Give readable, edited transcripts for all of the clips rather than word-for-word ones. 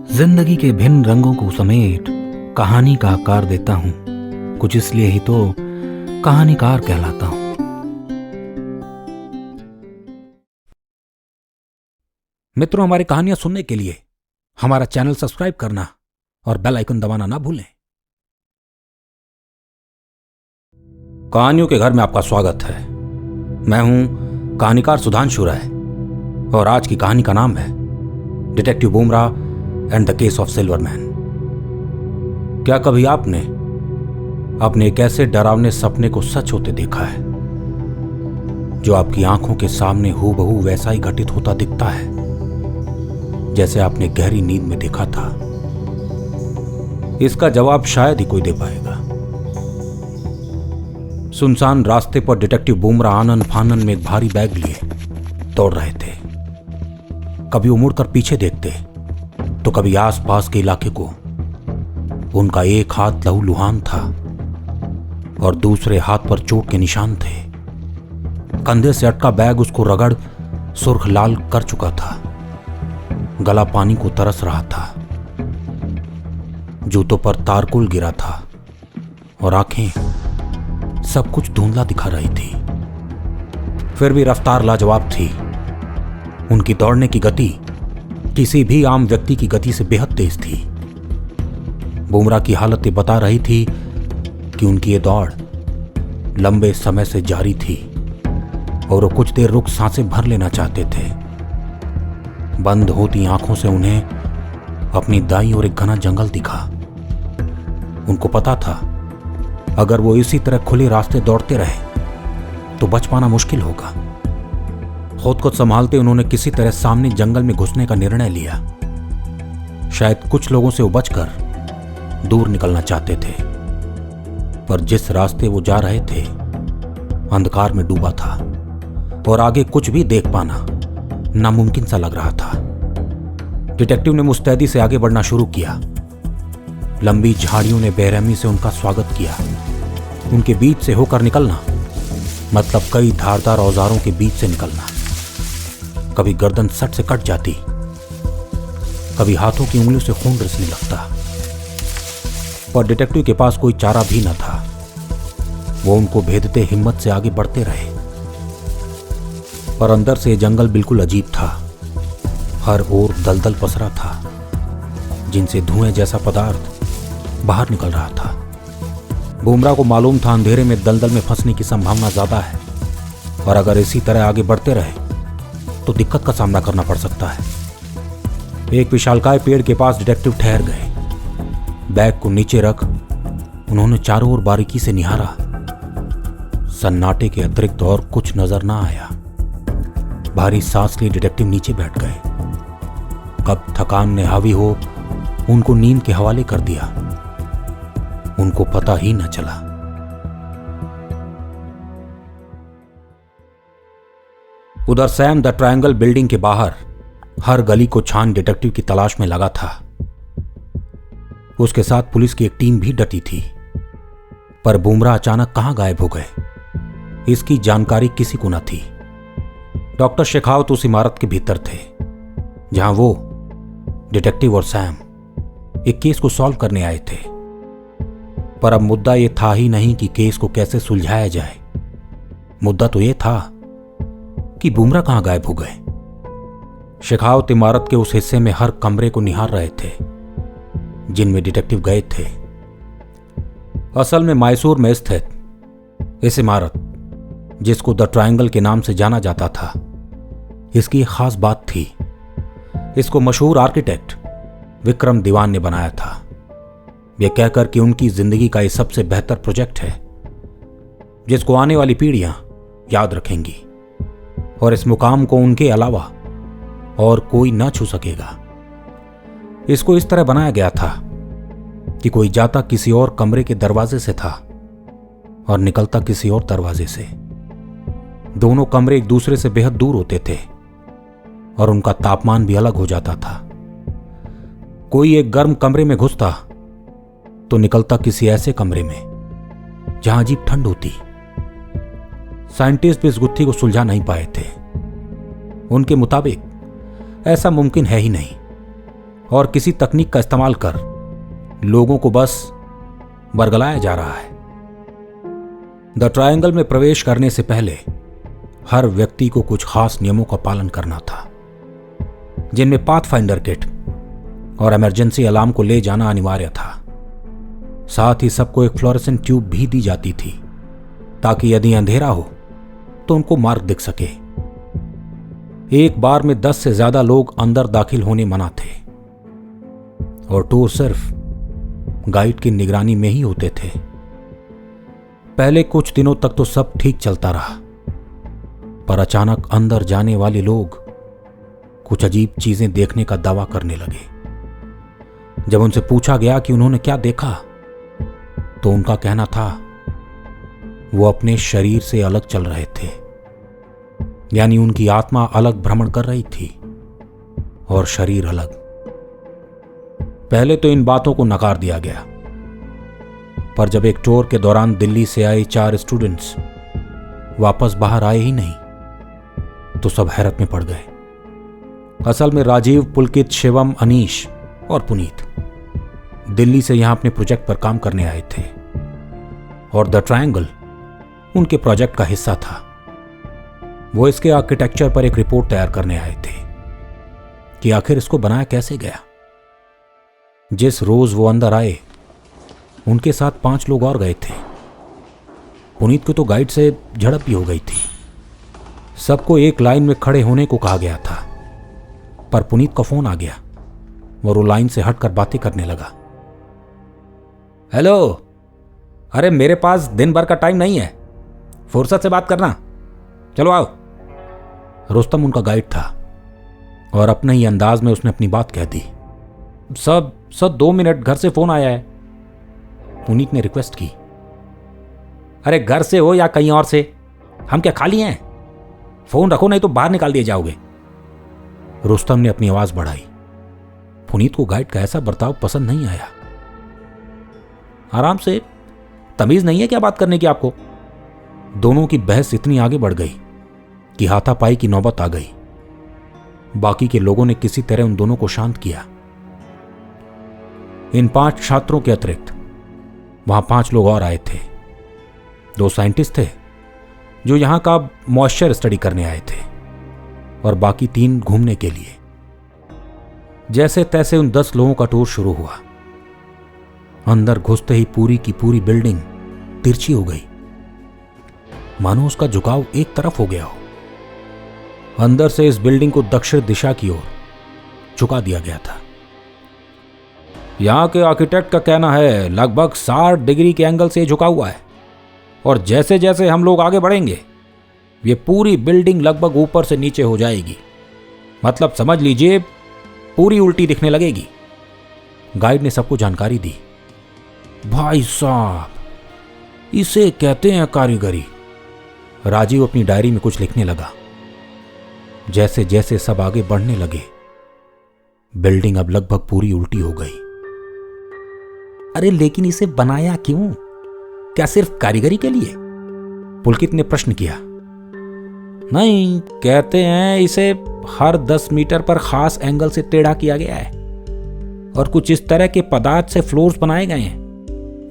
जिंदगी के भिन्न रंगों को समेट कहानी का आकार देता हूं। कुछ इसलिए ही तो कहानीकार कहलाता हूं। मित्रों, हमारी कहानियां सुनने के लिए हमारा चैनल सब्सक्राइब करना और बेल आइकन दबाना ना भूलें। कहानियों के घर में आपका स्वागत है। मैं हूं कहानीकार सुधांशु राय और आज की कहानी का नाम है detective Bumrah and the case of Silverman. क्या कभी आपने अपने एक ऐसे डरावने सपने को सच होते देखा है जो आपकी आंखों के सामने हूबहू वैसा ही घटित होता दिखता है जैसे आपने गहरी नींद में देखा था? इसका जवाब शायद ही कोई दे पाएगा। सुनसान रास्ते पर डिटेक्टिव बुमराह आनन फानन में एक भारी बैग लिए दौड़ रहे थे। कभी वो मुड़कर पीछे देखते तो कभी आसपास के इलाके को। उनका एक हाथ लहूलुहान था और दूसरे हाथ पर चोट के निशान थे। कंधे से अटका बैग उसको रगड़ सुर्ख लाल कर चुका था। गला पानी को तरस रहा था। जूतों पर तारकुल गिरा था और आंखें सब कुछ धुंधला दिखा रही थी। फिर भी रफ्तार लाजवाब थी। उनकी दौड़ने की गति किसी भी आम व्यक्ति की गति से बेहद तेज थी। बुमराह की हालत ये बता रही थी कि उनकी ये दौड़ लंबे समय से जारी थी और वो कुछ देर रुक सांसें भर लेना चाहते थे। बंद होती आंखों से उन्हें अपनी दाईं ओर एक घना जंगल दिखा। उनको पता था अगर वो इसी तरह खुले रास्ते दौड़ते रहे तो बच पाना मुश्किल होगा। खुद को संभालते उन्होंने किसी तरह सामने जंगल में घुसने का निर्णय लिया। शायद कुछ लोगों से वो बचकर दूर निकलना चाहते थे, पर जिस रास्ते वो जा रहे थे अंधकार में डूबा था और आगे कुछ भी देख पाना नामुमकिन सा लग रहा था। डिटेक्टिव ने मुस्तैदी से आगे बढ़ना शुरू किया। लंबी झाड़ियों ने बेरहमी से उनका स्वागत किया। उनके बीच से होकर निकलना मतलब कई धारदार औजारों के बीच से निकलना। कभी गर्दन सट से कट जाती, कभी हाथों की उंगलियों से खून रिसने लगता, पर डिटेक्टिव के पास कोई चारा भी न था। वो उनको भेदते हिम्मत से आगे बढ़ते रहे। पर अंदर से जंगल बिल्कुल अजीब था। हर ओर दलदल पसरा था जिनसे धुएं जैसा पदार्थ बाहर निकल रहा था। बुमराह को मालूम था अंधेरे में दलदल में फंसने की संभावना ज्यादा है और अगर इसी तरह आगे बढ़ते रहे तो दिक्कत का सामना करना पड़ सकता है। एक विशालकाय पेड़ के पास डिटेक्टिव ठहर गए। बैग को नीचे रख उन्होंने चारों ओर बारीकी से निहारा। सन्नाटे के अतिरिक्त और कुछ नजर ना आया। भारी सांस लिए डिटेक्टिव नीचे बैठ गए। कब थकान ने हावी हो उनको नींद के हवाले कर दिया, उनको पता ही न चला। उधर सैम द ट्रायंगल बिल्डिंग के बाहर हर गली को छान डिटेक्टिव की तलाश में लगा था। उसके साथ पुलिस की एक टीम भी डटी थी। पर बुमराह अचानक कहां गायब हो गए इसकी जानकारी किसी को न थी। डॉक्टर शेखावत उस इमारत के भीतर थे जहां वो डिटेक्टिव और सैम एक केस को सॉल्व करने आए थे। पर अब मुद्दा यह था ही नहीं कि केस को कैसे सुलझाया जाए। मुद्दा तो यह था कि बुमराह कहां गायब हो गए। शेखावत इमारत के उस हिस्से में हर कमरे को निहार रहे थे जिनमें डिटेक्टिव गए थे। असल में मैसूर में स्थित इस इमारत जिसको द ट्रायंगल के नाम से जाना जाता था, इसकी एक खास बात थी। इसको मशहूर आर्किटेक्ट विक्रम दीवान ने बनाया था, यह कहकर कि उनकी जिंदगी का यह सबसे बेहतर प्रोजेक्ट है जिसको आने वाली पीढ़ियां याद रखेंगी और इस मुकाम को उनके अलावा और कोई ना छू सकेगा। इसको इस तरह बनाया गया था कि कोई जाता किसी और कमरे के दरवाजे से था और निकलता किसी और दरवाजे से। दोनों कमरे एक दूसरे से बेहद दूर होते थे और उनका तापमान भी अलग हो जाता था। कोई एक गर्म कमरे में घुसता तो निकलता किसी ऐसे कमरे में जहां अजीब ठंड होती। साइंटिस्ट भी इस गुत्थी को सुलझा नहीं पाए थे। उनके मुताबिक ऐसा मुमकिन है ही नहीं और किसी तकनीक का इस्तेमाल कर लोगों को बस बरगलाया जा रहा है। द ट्रायंगल में प्रवेश करने से पहले हर व्यक्ति को कुछ खास नियमों का पालन करना था, जिनमें पाथफाइंडर किट और इमरजेंसी अलार्म को ले जाना अनिवार्य था। साथ ही सबको एक फ्लोरेसेंट ट्यूब भी दी जाती थी ताकि यदि अंधेरा हो तो उनको मार्ग दिख सके। एक बार में 10 से ज्यादा लोग अंदर दाखिल होने मना थे और टूर सिर्फ गाइड की निगरानी में ही होते थे। पहले कुछ दिनों तक तो सब ठीक चलता रहा, पर अचानक अंदर जाने वाले लोग कुछ अजीब चीजें देखने का दावा करने लगे। जब उनसे पूछा गया कि उन्होंने क्या देखा, तो उनका कहना था वो अपने शरीर से अलग चल रहे थे, यानी उनकी आत्मा अलग भ्रमण कर रही थी और शरीर अलग। पहले तो इन बातों को नकार दिया गया, पर जब एक टूर के दौरान दिल्ली से आए 4 स्टूडेंट्स वापस बाहर आए ही नहीं तो सब हैरत में पड़ गए। असल में राजीव, पुलकित, शिवम, अनीश और पुनीत दिल्ली से यहां अपने प्रोजेक्ट पर काम करने आए थे और द ट्रायंगल उनके प्रोजेक्ट का हिस्सा था। वो इसके आर्किटेक्चर पर एक रिपोर्ट तैयार करने आए थे कि आखिर इसको बनाया कैसे गया। जिस रोज वो अंदर आए उनके साथ 5 लोग और गए थे। पुनीत को तो गाइड से झड़प भी हो गई थी। सबको एक लाइन में खड़े होने को कहा गया था, पर पुनीत का फोन आ गया और वो लाइन से हटकर बातें करने लगा। हेलो, अरे मेरे पास दिन भर का टाइम नहीं है, फुर्सत से बात करना, चलो आओ। रुस्तम उनका गाइड था और अपने ही अंदाज में उसने अपनी बात कह दी। सब 2 मिनट, घर से फोन आया है। पुनीत ने रिक्वेस्ट की। अरे घर से हो या कहीं और से, हम क्या खाली हैं? फोन रखो नहीं तो बाहर निकाल दिए जाओगे। रुस्तम ने अपनी आवाज बढ़ाई। पुनीत को गाइड का ऐसा बर्ताव पसंद नहीं आया। आराम से, तमीज नहीं है क्या बात करने की आपको? दोनों की बहस इतनी आगे बढ़ गई कि हाथापाई की नौबत आ गई। बाकी के लोगों ने किसी तरह उन दोनों को शांत किया। इन 5 छात्रों के अतिरिक्त वहां 5 लोग और आए थे। 2 साइंटिस्ट थे जो यहां का मॉइस्चर स्टडी करने आए थे और बाकी 3 घूमने के लिए। जैसे तैसे उन 10 लोगों का टूर शुरू हुआ। अंदर घुसते ही पूरी की पूरी बिल्डिंग तिरछी हो गई, मानो उसका झुकाव एक तरफ हो गया हो। अंदर से इस बिल्डिंग को दक्षिण दिशा की ओर झुका दिया गया था। यहां के आर्किटेक्ट का कहना है लगभग 60 डिग्री के एंगल से झुका हुआ है और जैसे जैसे हम लोग आगे बढ़ेंगे ये पूरी बिल्डिंग लगभग ऊपर से नीचे हो जाएगी। मतलब समझ लीजिए पूरी उल्टी दिखने लगेगी। गाइड ने सबको जानकारी दी। भाई साहब, इसे कहते हैं कारीगरी। राजीव अपनी डायरी में कुछ लिखने लगा। जैसे जैसे सब आगे बढ़ने लगे बिल्डिंग अब लगभग पूरी उल्टी हो गई। अरे लेकिन इसे बनाया क्यों? क्या सिर्फ कारीगरी के लिए? पुलकित ने प्रश्न किया। नहीं, कहते हैं इसे हर 10 मीटर पर खास एंगल से टेढ़ा किया गया है और कुछ इस तरह के पदार्थ से फ्लोर्स बनाए गए हैं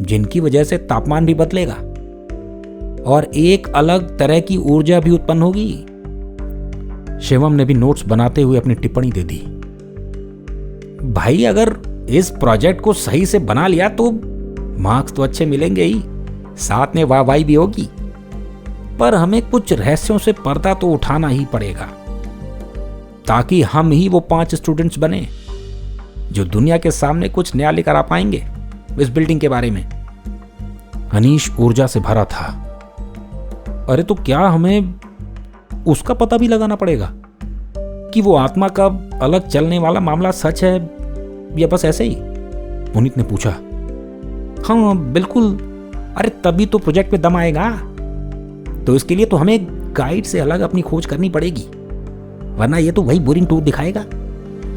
जिनकी वजह से तापमान भी बदलेगा और एक अलग तरह की ऊर्जा भी उत्पन्न होगी। शिवम ने भी नोट्स बनाते हुए अपनी टिप्पणी दे दी। भाई अगर इस प्रोजेक्ट को सही से बना लिया तो मार्क्स तो अच्छे मिलेंगे ही, साथ में वाहवाही भी होगी, पर हमें कुछ रहस्यों से पर्दा तो उठाना ही पड़ेगा ताकि हम ही वो 5 स्टूडेंट्स बने जो दुनिया के सामने कुछ नया लेकर आ पाएंगे इस बिल्डिंग के बारे में। अनीश ऊर्जा से भरा था। अरे तो क्या हमें उसका पता भी लगाना पड़ेगा कि वो आत्मा का अलग चलने वाला मामला सच है या बस ऐसे ही? पुनीत ने पूछा। हाँ बिल्कुल, अरे तभी तो प्रोजेक्ट पे दम आएगा। तो इसके लिए तो हमें गाइड से अलग अपनी खोज करनी पड़ेगी, वरना ये तो वही बोरिंग टूर दिखाएगा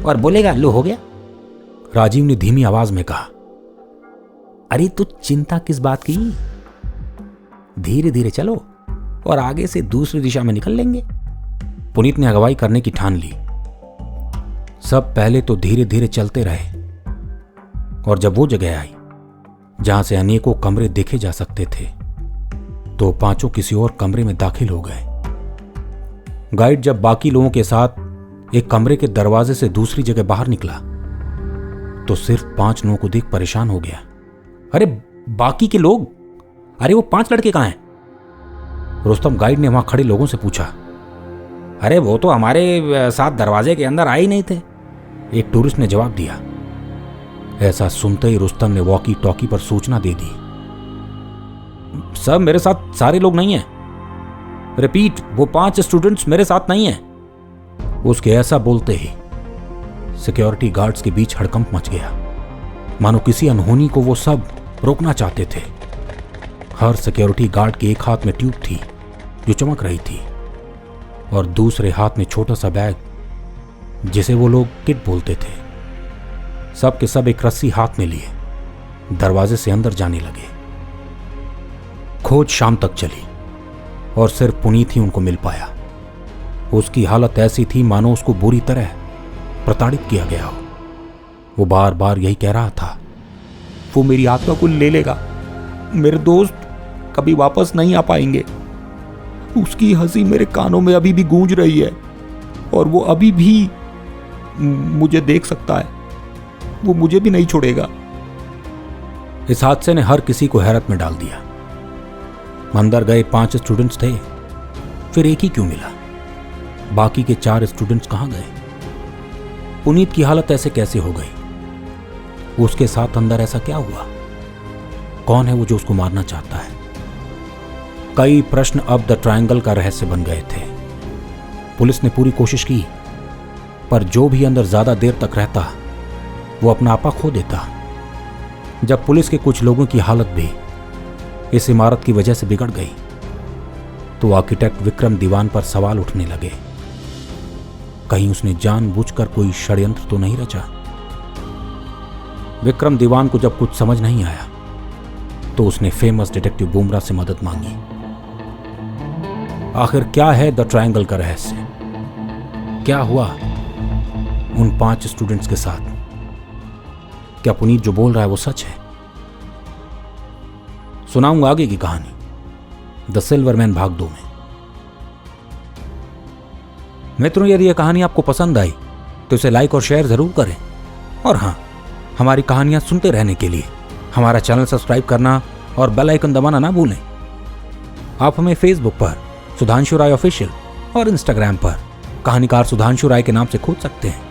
और बोलेगा लो हो गया। राजीव ने धीमी आवाज में कहा। अरे तो चिंता किस बात की, धीरे धीरे चलो और आगे से दूसरी दिशा में निकल लेंगे। पुनीत ने अगुवाई करने की ठान ली। सब पहले तो धीरे धीरे चलते रहे और जब वो जगह आई जहां से अनेकों कमरे देखे जा सकते थे तो पांचों किसी और कमरे में दाखिल हो गए। गाइड जब बाकी लोगों के साथ एक कमरे के दरवाजे से दूसरी जगह बाहर निकला तो सिर्फ 5 लोगों को देख परेशान हो गया। अरे बाकी के लोग, अरे वो 5 लड़के कहां हैं? रुस्तम गाइड ने वहां खड़े लोगों से पूछा। अरे वो तो हमारे साथ दरवाजे के अंदर आए ही नहीं थे, एक टूरिस्ट ने जवाब दिया। ऐसा सुनते ही रुस्तम ने वॉकी टॉकी पर सूचना दे दी। सब मेरे साथ सारे लोग नहीं हैं, रिपीट, वो 5 स्टूडेंट्स मेरे साथ नहीं हैं। उसके ऐसा बोलते ही सिक्योरिटी गार्ड्स के बीच हड़कंप मच गया, मानो किसी अनहोनी को वो सब रोकना चाहते थे। हर सिक्योरिटी गार्ड के एक हाथ में ट्यूब थी जो चमक रही थी और दूसरे हाथ में छोटा सा बैग जिसे वो लोग किट बोलते थे। सब के सब एक रस्सी हाथ में लिए दरवाजे से अंदर जाने लगे। खोज शाम तक चली और सिर्फ पुनीत ही उनको मिल पाया। उसकी हालत ऐसी थी मानो उसको बुरी तरह प्रताड़ित किया गया हो। वो बार बार यही कह रहा था, वो मेरी आत्मा को ले लेगा, मेरे दोस्त कभी वापस नहीं आ पाएंगे। उसकी हंसी मेरे कानों में अभी भी गूंज रही है और वो अभी भी मुझे देख सकता है, वो मुझे भी नहीं छोड़ेगा। इस हादसे ने हर किसी को हैरत में डाल दिया। अंदर गए 5 स्टूडेंट्स थे, फिर एक ही क्यों मिला? बाकी के 4 स्टूडेंट्स कहां गए? पुनीत की हालत ऐसे कैसे हो गई? उसके साथ अंदर ऐसा क्या हुआ? कौन है वो जो उसको मारना चाहता है? कई प्रश्न अब द ट्रायंगल का रहस्य बन गए थे। पुलिस ने पूरी कोशिश की, पर जो भी अंदर ज्यादा देर तक रहता वो अपना आपा खो देता। जब पुलिस के कुछ लोगों की हालत भी इस इमारत की वजह से बिगड़ गई तो आर्किटेक्ट विक्रम दीवान पर सवाल उठने लगे। कहीं उसने जानबूझकर कोई षड्यंत्र तो नहीं रचा? विक्रम दीवान को जब कुछ समझ नहीं आया तो उसने फेमस डिटेक्टिव बुमराह से मदद मांगी। आखिर क्या है द ट्रायंगल का रहस्य? क्या हुआ उन 5 स्टूडेंट्स के साथ? क्या पुनीत जो बोल रहा है वो सच है? सुनाऊंगा आगे की कहानी द सिल्वरमैन भाग 2 में। मित्रों, यदि यह कहानी आपको पसंद आई तो इसे लाइक और शेयर जरूर करें। और हां, हमारी कहानियां सुनते रहने के लिए हमारा चैनल सब्सक्राइब करना और बेल आइकन दबाना ना भूलें। आप हमें फेसबुक पर सुधांशु राय ऑफिशियल और इंस्टाग्राम पर कहानीकार सुधांशु राय के नाम से खोज सकते हैं।